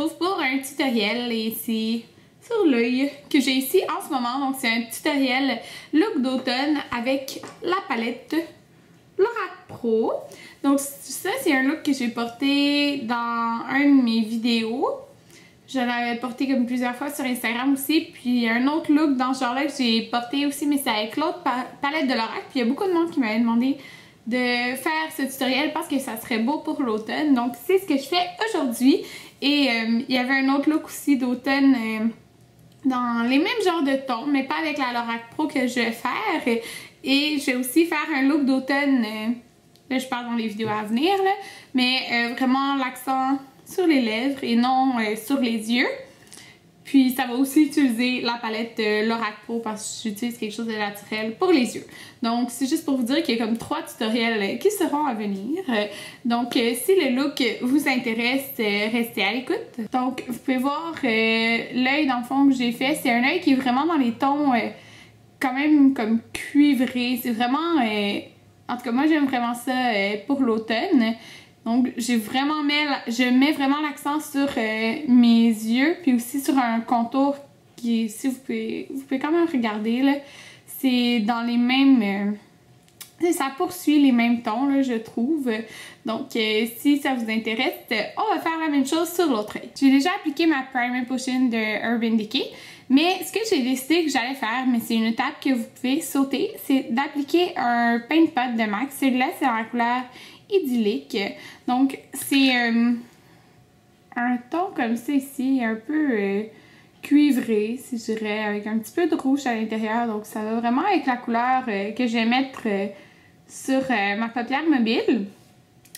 retrouve pour un tutoriel et c'est sur l'œil que j'ai ici en ce moment. Donc c'est un tutoriel look d'automne avec la palette Lorac Pro. Donc ça c'est un look que j'ai porté dans un de mes vidéos. Je l'avais porté comme plusieurs fois sur Instagram aussi. Puis un autre look dans ce genre-là que j'ai porté aussi, mais c'est avec l'autre palette de Lorac. Puis il y a beaucoup de monde qui m'avait demandé de faire ce tutoriel parce que ça serait beau pour l'automne. Donc c'est ce que je fais aujourd'hui. Et il y avait un autre look aussi d'automne dans les mêmes genres de tons, mais pas avec la Lorac Pro que je vais faire. Et je vais aussi faire un look d'automne, là je parle dans les vidéos à venir, là, mais vraiment l'accent sur les lèvres et non sur les yeux. Puis ça va aussi utiliser la palette Lorac Pro parce que j'utilise quelque chose de naturel pour les yeux. Donc c'est juste pour vous dire qu'il y a comme 3 tutoriels qui seront à venir. Donc si le look vous intéresse, restez à l'écoute. Donc vous pouvez voir l'œil dans le fond que j'ai fait. C'est un œil qui est vraiment dans les tons quand même comme cuivrés. C'est vraiment... en tout cas moi j'aime vraiment ça pour l'automne. Donc je mets vraiment l'accent sur mes yeux, puis aussi sur un contour qui, si vous pouvez quand même regarder, là, c'est dans les mêmes... ça poursuit les mêmes tons, là, je trouve. Donc si ça vous intéresse, on va faire la même chose sur l'autre œil. J'ai déjà appliqué ma Primer Potion de Urban Decay, mais ce que j'ai décidé que j'allais faire, mais c'est une étape que vous pouvez sauter, c'est d'appliquer un Paint Pot de MAC. Celui-là, c'est dans la couleur Idyllique. Donc c'est un ton comme ça ici, un peu cuivré, si je dirais, avec un petit peu de rouge à l'intérieur. Donc ça va vraiment avec la couleur que je vais mettre sur ma paupière mobile.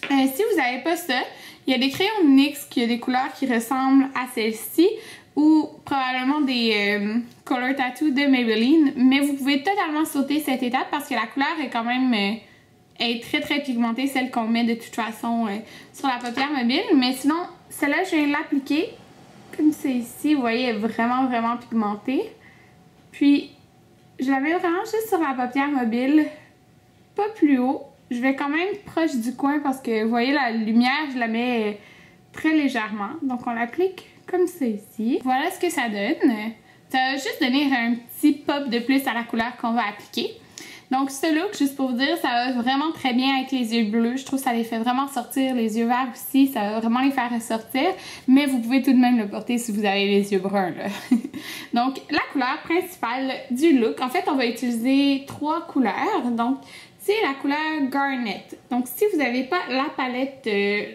Si vous n'avez pas ça, il y a des crayons de NYX qui ont des couleurs qui ressemblent à celle-ci, ou probablement des Color Tattoo de Maybelline, mais vous pouvez totalement sauter cette étape parce que la couleur est quand même est très pigmentée, celle qu'on met de toute façon sur la paupière mobile. Mais sinon, celle-là, je viens de l'appliquer comme c'est ici. Vous voyez, elle est vraiment pigmentée. Puis, je la mets vraiment juste sur la paupière mobile, pas plus haut. Je vais quand même proche du coin parce que, vous voyez, la lumière, je la mets très légèrement. Donc, on l'applique comme ça ici. Voilà ce que ça donne. Ça va juste donner un petit pop de plus à la couleur qu'on va appliquer. Donc ce look, juste pour vous dire, ça va vraiment très bien avec les yeux bleus. Je trouve que ça les fait vraiment sortir. Les yeux verts aussi, ça va vraiment les faire ressortir. Mais vous pouvez tout de même le porter si vous avez les yeux bruns, là. Donc la couleur principale du look, en fait on va utiliser 3 couleurs. Donc c'est la couleur Garnet. Donc si vous n'avez pas la palette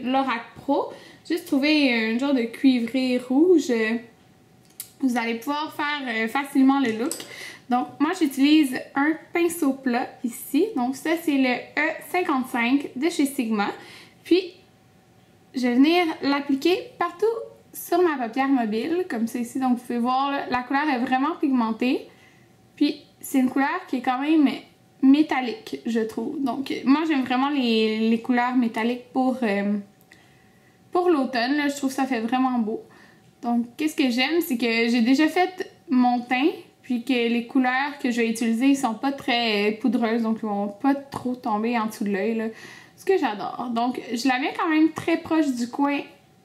Lorac Pro, juste trouver un genre de cuivré rouge. Vous allez pouvoir faire facilement le look. Donc, moi, j'utilise un pinceau plat ici. Donc, ça, c'est le E55 de chez Sigma. Puis, je vais venir l'appliquer partout sur ma paupière mobile, comme ça ici. Donc, vous pouvez voir, là, la couleur est vraiment pigmentée. Puis, c'est une couleur qui est quand même métallique, je trouve. Donc, moi, j'aime vraiment les couleurs métalliques pour l'automne. Je trouve que ça fait vraiment beau. Donc, qu'est-ce que j'aime, c'est que j'ai déjà fait mon teint, puis que les couleurs que je vais utiliser, ils sont pas très poudreuses, donc ils vont pas trop tomber en dessous de l'œil, ce que j'adore. Donc, je la mets quand même très proche du coin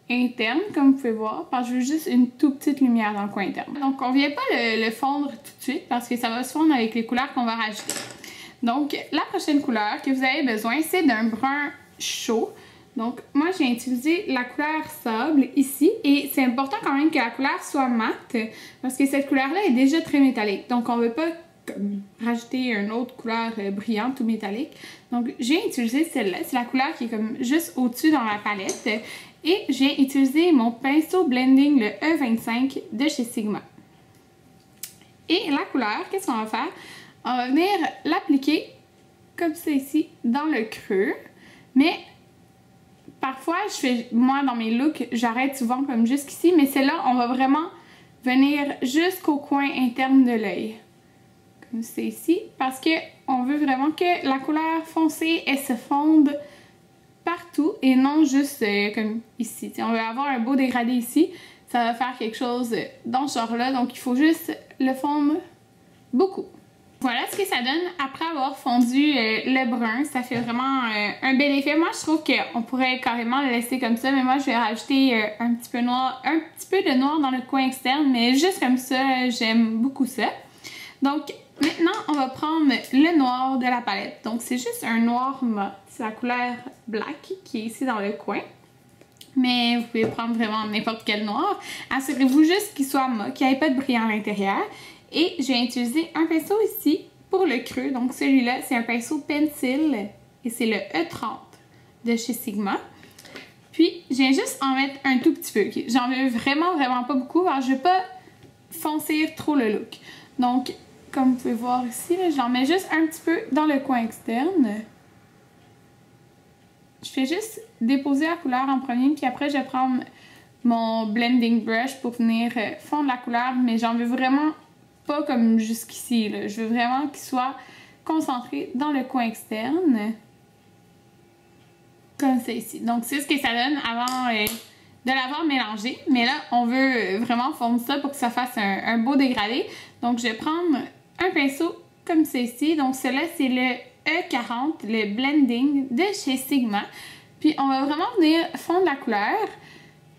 interne, comme vous pouvez voir, parce que je veux juste une toute petite lumière dans le coin interne. Donc, on vient pas le fondre tout de suite, parce que ça va se fondre avec les couleurs qu'on va rajouter. Donc, la prochaine couleur que vous avez besoin, c'est d'un brun chaud. Donc, moi, j'ai utilisé la couleur sable ici. Et c'est important quand même que la couleur soit mate parce que cette couleur-là est déjà très métallique. Donc, on ne veut pas rajouter une autre couleur brillante ou métallique. Donc, j'ai utilisé celle-là. C'est la couleur qui est comme juste au-dessus dans la palette. Et j'ai utilisé mon pinceau blending, le E25 de chez Sigma. Et la couleur, qu'est-ce qu'on va faire? On va venir l'appliquer comme ça ici dans le creux. Mais... parfois, moi dans mes looks, j'arrête souvent comme jusqu'ici, mais celle-là, on va vraiment venir jusqu'au coin interne de l'œil. Comme c'est ici, parce qu'on veut vraiment que la couleur foncée, elle se fonde partout et non juste comme ici. T'sais, on veut avoir un beau dégradé ici, ça va faire quelque chose dans ce genre-là, donc il faut juste le fondre beaucoup. Voilà ce que ça donne après avoir fondu le brun. Ça fait vraiment un bel effet. Moi, je trouve qu'on pourrait carrément le laisser comme ça, mais moi, je vais rajouter un petit peu de noir dans le coin externe, mais juste comme ça, j'aime beaucoup ça. Donc, maintenant, on va prendre le noir de la palette. Donc, c'est juste un noir mat. C'est la couleur black qui est ici dans le coin. Mais vous pouvez prendre vraiment n'importe quel noir. Assurez-vous juste qu'il soit mat, qu'il n'y ait pas de brillant à l'intérieur. Et je vais utiliser un pinceau ici pour le creux. Donc celui-là, c'est un pinceau Pencil et c'est le E30 de chez Sigma. Puis, je viens juste en mettre un tout petit peu. J'en veux vraiment pas beaucoup car je ne veux pas foncer trop le look. Donc, comme vous pouvez voir ici, j'en mets juste un petit peu dans le coin externe. Je fais juste déposer la couleur en premier, puis après, je vais prendre mon blending brush pour venir fondre la couleur, mais j'en veux vraiment pas comme jusqu'ici. Je veux vraiment qu'il soit concentré dans le coin externe. Comme ça ici. Donc, c'est ce que ça donne avant de l'avoir mélangé. Mais là, on veut vraiment fondre ça pour que ça fasse un beau dégradé. Donc, je vais prendre un pinceau comme ça ici. Donc, celui-là, c'est le E40, le blending de chez Sigma. Puis, on va vraiment venir fondre la couleur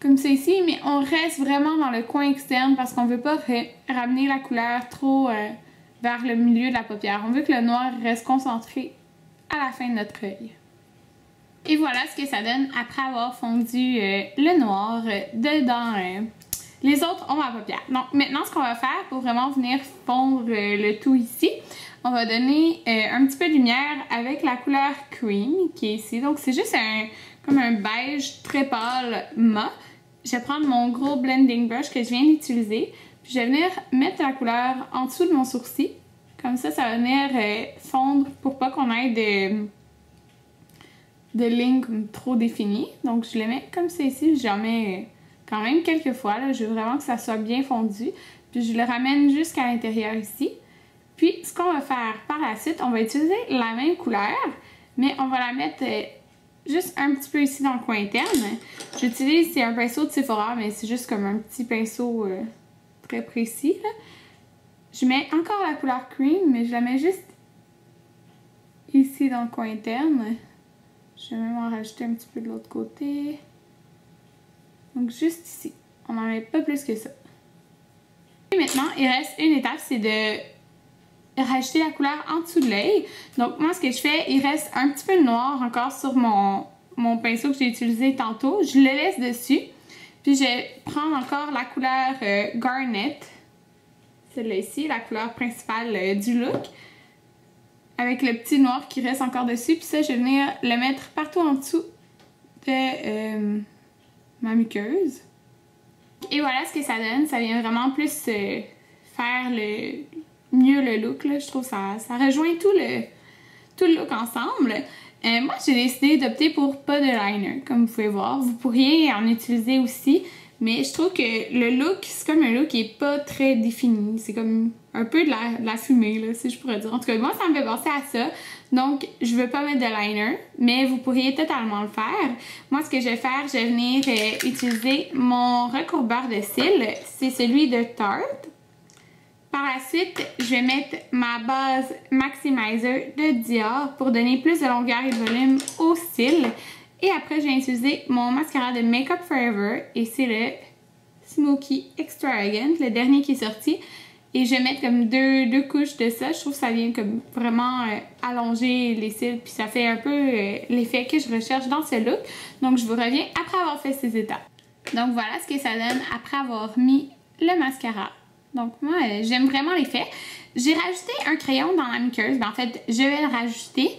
comme ça ici, mais on reste vraiment dans le coin externe parce qu'on veut pas ramener la couleur trop vers le milieu de la paupière. On veut que le noir reste concentré à la fin de notre œil. Et voilà ce que ça donne après avoir fondu le noir dedans les autres ombres à paupières. Donc maintenant, ce qu'on va faire pour vraiment venir fondre le tout ici, on va donner un petit peu de lumière avec la couleur Cream qui est ici. Donc c'est juste comme un beige très pâle mat. Je vais prendre mon gros blending brush que je viens d'utiliser. Puis je vais venir mettre la couleur en dessous de mon sourcil. Comme ça, ça va venir fondre pour pas qu'on ait de lignes trop définies. Donc je les mets comme ça ici. J'en mets quand même quelques fois. Là. Je veux vraiment que ça soit bien fondu. Puis je le ramène jusqu'à l'intérieur ici. Puis ce qu'on va faire par la suite, on va utiliser la même couleur, mais on va la mettre juste un petit peu ici dans le coin interne. J'utilise, c'est un pinceau de Sephora, mais c'est juste comme un petit pinceau très précis. Là. Je mets encore la couleur Cream, mais je la mets juste ici dans le coin interne. Je vais même en rajouter un petit peu de l'autre côté. Donc juste ici. On n'en met pas plus que ça. Et maintenant, il reste une étape, c'est de rajouter la couleur en dessous de l'œil. Donc moi, ce que je fais, il reste un petit peu de noir encore sur mon pinceau que j'ai utilisé tantôt. Je le laisse dessus. Puis je vais prendre encore la couleur Garnet. Celle-là ici, la couleur principale du look. Avec le petit noir qui reste encore dessus. Puis ça, je vais venir le mettre partout en dessous de ma muqueuse. Et voilà ce que ça donne. Ça vient vraiment plus faire mieux le look. Là. Je trouve que ça rejoint tout le look ensemble. Moi, j'ai décidé d'opter pour pas de liner, comme vous pouvez voir. Vous pourriez en utiliser aussi, mais je trouve que le look, c'est comme un look qui est pas très défini. C'est comme un peu de la fumée, là, si je pourrais dire. En tout cas, moi, ça me fait penser à ça. Donc, je veux pas mettre de liner, mais vous pourriez totalement le faire. Moi, ce que je vais faire, je vais venir utiliser mon recourbeur de cils. C'est celui de Tarte. Par la suite, je vais mettre ma base Maximizer de Dior pour donner plus de longueur et de volume aux cils. Et après, je vais utiliser mon mascara de Makeup Forever et c'est le Smoky Extravagant, le dernier qui est sorti. Et je vais mettre comme deux couches de ça. Je trouve que ça vient comme vraiment allonger les cils puis ça fait un peu l'effet que je recherche dans ce look. Donc, je vous reviens après avoir fait ces étapes. Donc, voilà ce que ça donne après avoir mis le mascara. Donc moi, j'aime vraiment l'effet. J'ai rajouté un crayon dans la muqueuse. En fait, je vais le rajouter.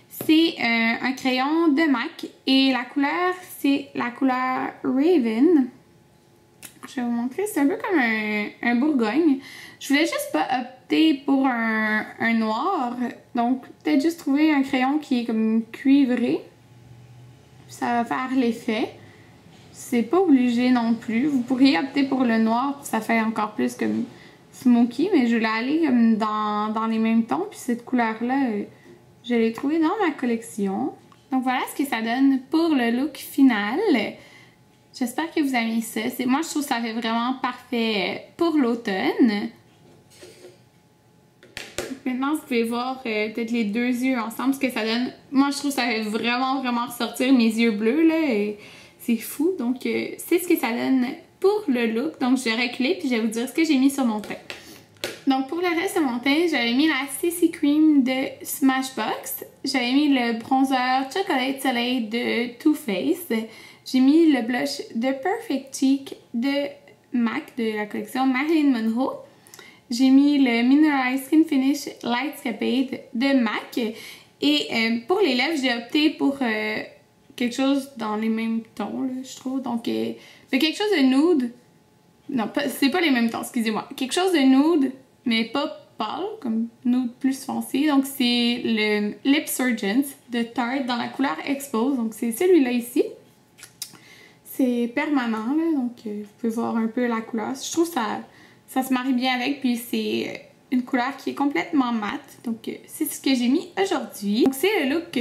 C'est un crayon de MAC et la couleur, c'est la couleur Raven. Je vais vous montrer. C'est un peu comme un Bourgogne. Je voulais juste pas opter pour un noir. Donc, peut-être juste trouver un crayon qui est comme cuivré. Ça va faire l'effet. C'est pas obligé non plus. Vous pourriez opter pour le noir, ça fait encore plus comme smoky, mais je voulais aller comme dans les mêmes tons. Puis cette couleur-là, je l'ai trouvée dans ma collection. Donc voilà ce que ça donne pour le look final. J'espère que vous aimez ça. Moi, je trouve que ça fait vraiment parfait pour l'automne. maintenant, vous pouvez voir peut-être les deux yeux ensemble, ce que ça donne. Moi, je trouve que ça fait vraiment ressortir mes yeux bleus, là, et c'est fou. Donc, c'est ce que ça donne pour le look. Donc, je vais reculer, puis je vais vous dire ce que j'ai mis sur mon teint. Donc, pour le reste de mon teint, j'avais mis la CC Cream de Smashbox. J'avais mis le bronzer Chocolate Soleil de Too Faced. J'ai mis le blush de Perfect Cheek de MAC, de la collection Marilyn Monroe. J'ai mis le Mineralized Skin Finish Lightscapade de MAC. Et pour les lèvres, j'ai opté pour quelque chose dans les mêmes tons, là, je trouve. Donc, quelque chose de nude. Non, c'est pas les mêmes tons, excusez-moi. Quelque chose de nude, mais pas pâle, comme nude plus foncé. Donc, c'est le Lip Surgeons de Tarte dans la couleur Expose. Donc, c'est celui-là ici. C'est permanent, là, donc vous pouvez voir un peu la couleur. Je trouve que ça se marie bien avec, puis c'est une couleur qui est complètement mate. Donc, c'est ce que j'ai mis aujourd'hui. Donc, c'est le look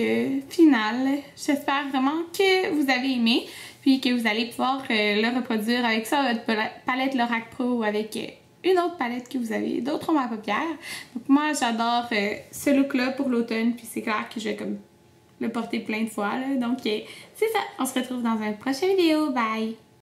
final. J'espère vraiment que vous avez aimé, puis que vous allez pouvoir le reproduire avec ça, votre palette Lorac Pro ou avec une autre palette que vous avez, d'autres ombres à paupières. Donc, moi, j'adore ce look-là pour l'automne, puis c'est clair que je vais comme le porter plein de fois, là. Donc, c'est ça. On se retrouve dans une prochaine vidéo. Bye!